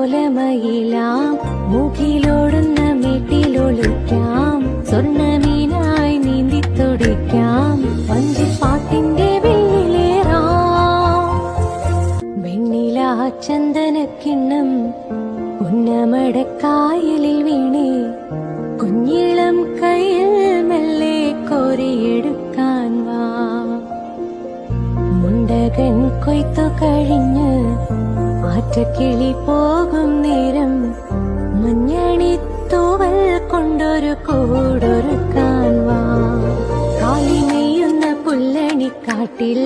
ലോലമയിലാം മുഖിലോടുന്ന വീട്ടിലൊളിക്കാം സ്വർണ്ണമീനായി നീന്തി തുടിക്കാം വഞ്ചിപ്പാട്ടിന്റെ വെള്ളിലേറാം വെണ്ണില ചന്ദനക്കിണ്ണം ഉന്നമടക്കായലിൽ വീണേ കുഞ്ഞിളം കയ്യിൽ മെല്ലെ കോരിയെടുക്കാൻ വാ മുണ്ടകൻ കൊയ്ത്തു കഴിഞ്ഞ് ആറ്റക്കിളി പോകും നേരം മഞ്ഞണിത്തൂവൽ കൊണ്ടൊരു കൂടൊരുക്കാൻ വാ കാലിമെയ്യുന്ന പുല്ലണിക്കാട്ടിൽ